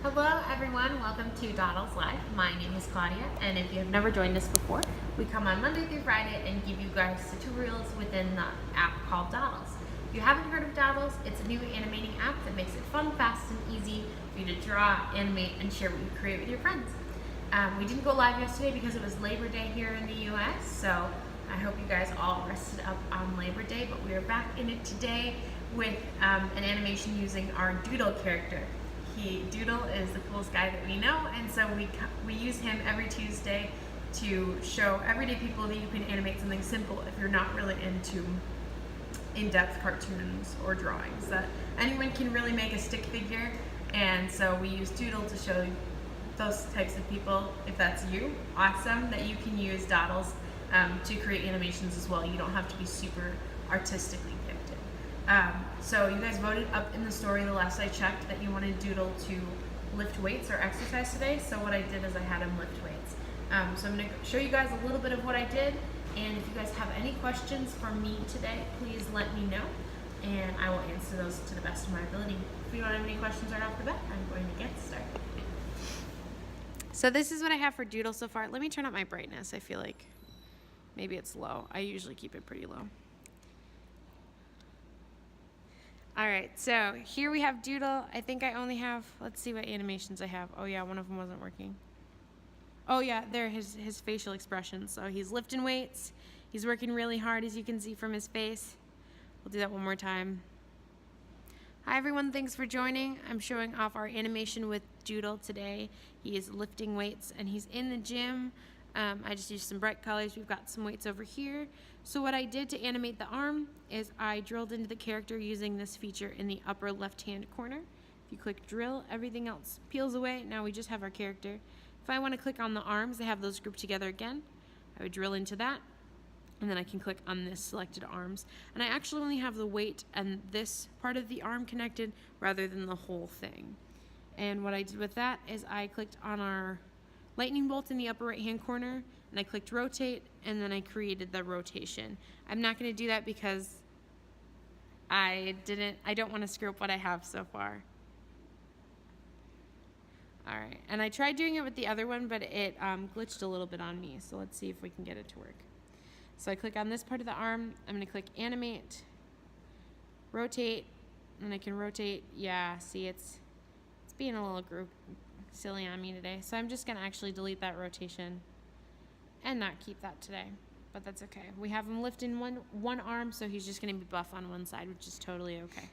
Hello everyone, welcome to Dodles Live. My name is Claudia, and if you have never joined us before, we come on Monday through Friday and give you guys tutorials within the app called Dodles. If you haven't heard of Dodles, it's a new animating app that makes it fun, fast, and easy for you to draw, animate, and share what you create with your friends. We didn't go live yesterday because it was Labor Day here in the US, so I hope you guys all rested up on Labor Day, but we are back in it today with an animation using our Doodle character. Doodle is the coolest guy that we know, and so we use him every Tuesday to show everyday people that you can animate something simple if you're not really into in-depth cartoons or drawings. That anyone can really make a stick figure, and so we use Doodle to show those types of people. If that's you, awesome, that you can use Dodles to create animations as well. You don't have to be super artistically gifted. So you guys voted up in the story the last I checked that you wanted Doodle to lift weights or exercise today, so what I did is I had him lift weights. So I'm going to show you guys a little bit of what I did, and if you guys have any questions for me today, please let me know, and I will answer those to the best of my ability. If you don't have any questions right off the bat, I'm going to get started. So this is what I have for Doodle so far. Let me turn up my brightness. I feel like maybe it's low. I usually keep it pretty low. Alright, so here we have Doodle. I think I only have, let's see what animations I have. Oh yeah, one of them wasn't working. Oh yeah, there, his facial expressions. So he's lifting weights. He's working really hard, as you can see from his face. We'll do that one more time. Hi everyone, thanks for joining. I'm showing off our animation with Doodle today. He is lifting weights and he's in the gym. I just used some bright colors. We've got some weights over here. So what I did to animate the arm is I drilled into the character using this feature in the upper left-hand corner. If you click drill, everything else peels away. Now we just have our character. If I want to click on the arms, they have those grouped together again. I would drill into that, and then I can click on this selected arms. And I actually only have the weight and this part of the arm connected rather than the whole thing. And what I did with that is I clicked on our lightning bolt in the upper right hand corner, and I clicked rotate, and then I created the rotation. I'm not going to do that because I don't want to screw up what I have so far. Alright, and I tried doing it with the other one, but it glitched a little bit on me, so let's see if we can get it to work. So I click on this part of the arm, I'm going to click animate, rotate, and I can rotate. Yeah, see, it's being a little silly on me today, so I'm just going to actually delete that rotation and not keep that today, but that's okay. We have him lifting one arm, so he's just going to be buff on one side, which is totally okay.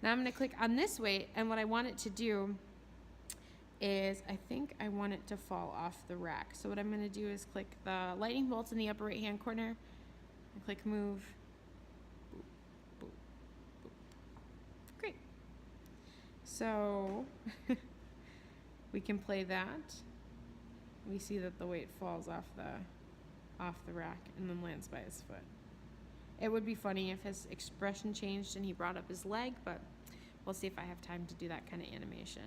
Now I'm going to click on this weight, and what I want it to do is I think I want it to fall off the rack. So what I'm going to do is click the lightning bolts in the upper right hand corner and click move. Boop, boop, boop. Great. So we can play that. We see that the weight falls off the rack and then lands by his foot. It would be funny if his expression changed and he brought up his leg, but we'll see if I have time to do that kind of animation.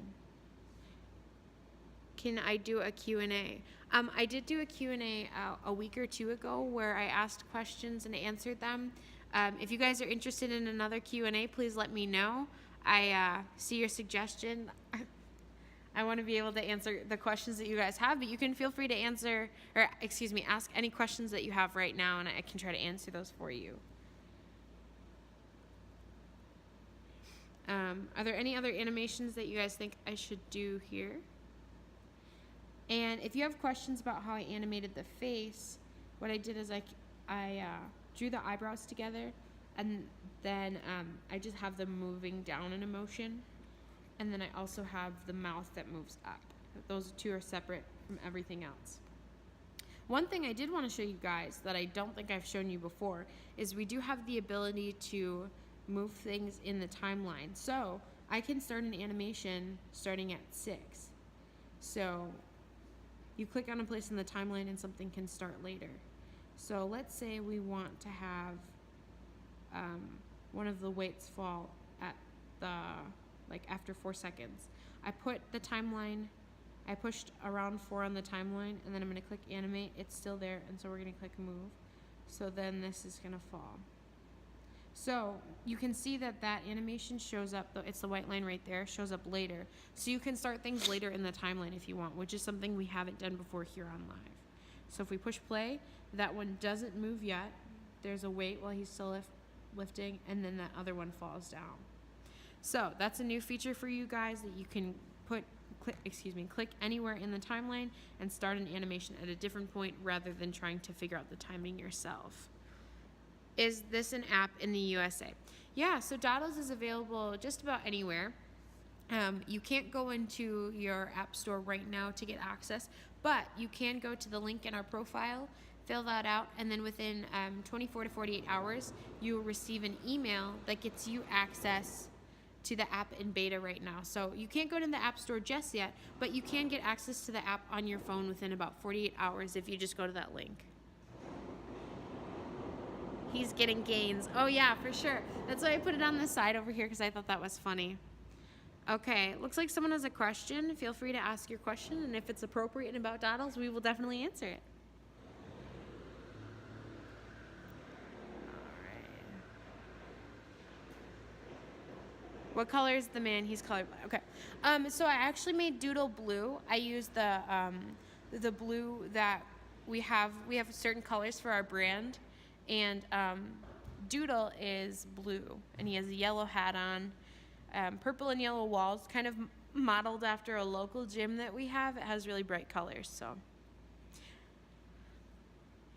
Can I do a Q&A? I did do a Q&A a week or two ago where I asked questions and answered them. If you guys are interested in another Q&A, please let me know. I see your suggestion. I want to be able to answer the questions that you guys have, but you can feel free to ask any questions that you have right now, and I can try to answer those for you. Are there any other animations that you guys think I should do here? And if you have questions about how I animated the face, what I did is I drew the eyebrows together, and then I just have them moving down in a motion, and then I also have the mouth that moves up. Those two are separate from everything else. One thing I did want to show you guys that I don't think I've shown you before is we do have the ability to move things in the timeline. So I can start an animation starting at 6. So you click on a place in the timeline and something can start later. So let's say we want to have one of the weights fall at after 4 seconds. I put the timeline, I pushed around 4 on the timeline, and then I'm going to click animate. It's still there, and so we're going to click move. So then this is going to fall. So you can see that animation shows up, it's the white line right there, shows up later. So you can start things later in the timeline if you want, which is something we haven't done before here on live. So if we push play, that one doesn't move yet. There's a wait while he's still lifting, and then that other one falls down. So that's a new feature for you guys that you can click anywhere in the timeline and start an animation at a different point rather than trying to figure out the timing yourself. Is this an app in the USA? Yeah, so Dodles is available just about anywhere. You can't go into your app store right now to get access, but you can go to the link in our profile, fill that out, and then within 24 to 48 hours, you will receive an email that gets you access to the app in beta right now. So you can't go to the app store just yet, but you can get access to the app on your phone within about 48 hours if you just go to that link. He's getting gains. Oh yeah, for sure. That's why I put it on the side over here, because I thought that was funny. Okay, looks like someone has a question. Feel free to ask your question, and if it's appropriate and about Dodles, we will definitely answer it. What color is the man? He's colorblind. Okay. So I actually made Doodle blue. I used the blue that we have. We have certain colors for our brand, and Doodle is blue, and he has a yellow hat on, purple and yellow walls, kind of modeled after a local gym that we have. It has really bright colors. So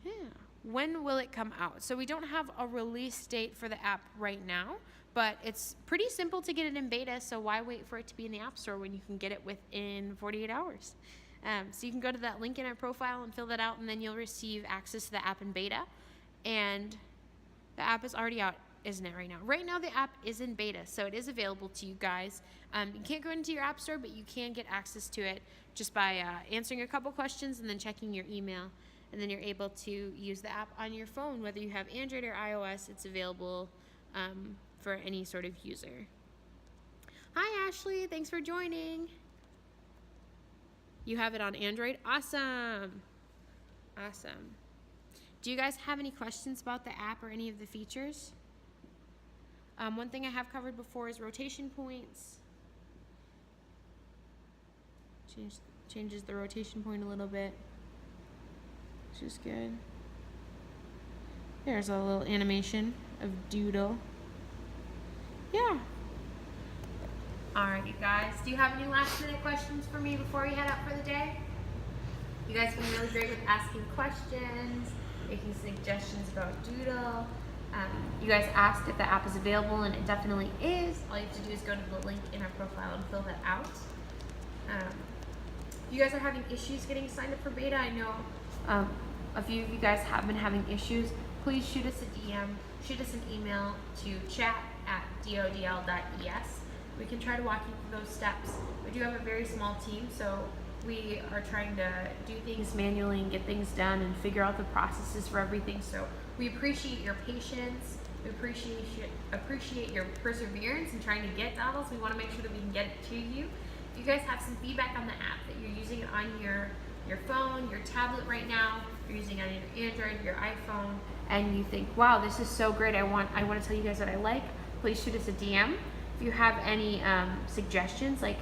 yeah. When will it come out? So we don't have a release date for the app right now, but it's pretty simple to get it in beta, so why wait for it to be in the App Store when you can get it within 48 hours? So you can go to that link in our profile and fill that out, and then you'll receive access to the app in beta. And the app is already out, isn't it, right now? Right now the app is in beta, so it is available to you guys. You can't go into your App Store, but you can get access to it just by answering a couple questions and then checking your email. And then you're able to use the app on your phone, whether you have Android or iOS. It's available for any sort of user. Hi, Ashley. Thanks for joining. You have it on Android? Awesome. Awesome. Do you guys have any questions about the app or any of the features? One thing I have covered before is rotation points. Changes the rotation point a little bit. Which is good. There's a little animation of Doodle. Yeah. Alright, you guys. Do you have any last minute questions for me before we head out for the day? You guys have been really great with asking questions, making suggestions about Doodle. You guys asked if the app is available, and it definitely is. All you have to do is go to the link in our profile and fill that out. If you guys are having issues getting signed up for beta, I know a few of you guys have been having issues, please shoot us a DM, shoot us an email to chat@dodl.es. We can try to walk you through those steps. We do have a very small team, so we are trying to do things manually and get things done and figure out the processes for everything. So we appreciate your patience. We appreciate your perseverance in trying to get Dodles. We want to make sure that we can get it to you. If you guys have some feedback on the app, that you're using it on your phone, your tablet right now, you're using it on your Android, your iPhone, and you think, wow, this is so great, I want to tell you guys what I like, please shoot us a DM. If you have any suggestions, like,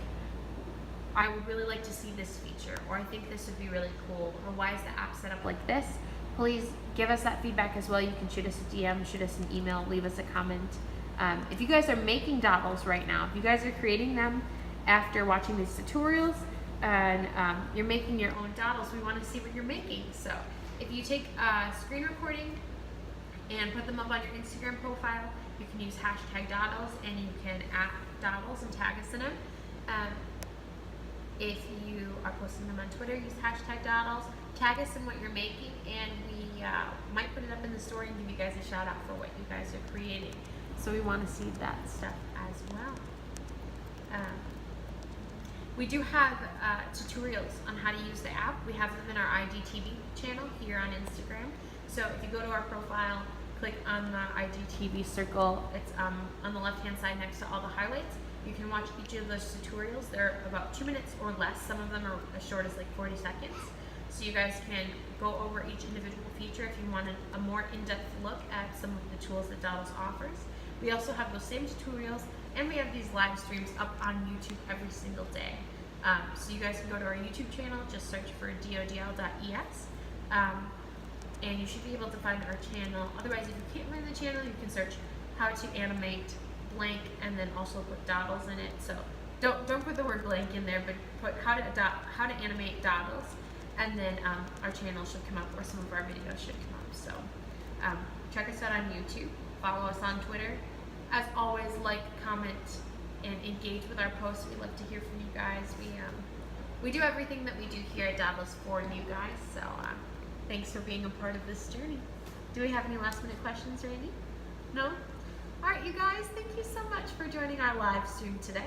I would really like to see this feature, or I think this would be really cool, or why is the app set up like this, please give us that feedback as well. You can shoot us a DM, shoot us an email, leave us a comment. If you guys are making Dodles right now, if you guys are creating them after watching these tutorials, and you're making your own Dodles, we want to see what you're making. So if you take a screen recording and put them up on your Instagram profile, you can use #Dodles, and you can @Dodles and tag us in them. If you are posting them on Twitter, use #Dodles, tag us in what you're making, and we might put it up in the story and give you guys a shout out for what you guys are creating. So we want to see that stuff as well. We do have tutorials on how to use the app. We have them in our IGTV channel here on Instagram. So if you go to our profile, click on the IGTV circle. It's on the left-hand side next to all the highlights. You can watch each of those tutorials. They're about 2 minutes or less. Some of them are as short as like 40 seconds. so you guys can go over each individual feature if you want a more in-depth look at some of the tools that Dodles offers. We also have those same tutorials, and we have these live streams up on YouTube every single day. So you guys can go to our YouTube channel, just search for dodl.es, and you should be able to find our channel. Otherwise, if you can't find the channel, you can search how to animate blank and then also put Dodles in it. So don't put the word blank in there, but put how to animate Dodles, and then our channel should come up, or some of our videos should come up. So check us out on YouTube, follow us on Twitter. As always, like, comment, and engage with our posts. We love to hear from you guys. We do everything that we do here at Dodles for you guys. So thanks for being a part of this journey. Do we have any last minute questions, Randy? No? All right, you guys, thank you so much for joining our live stream today.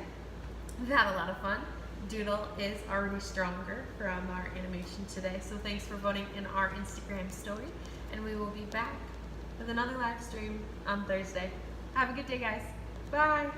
We've had a lot of fun. Doodle is already stronger from our animation today, so thanks for voting in our Instagram story, and we will be back with another live stream on Thursday. Have a good day, guys. Bye.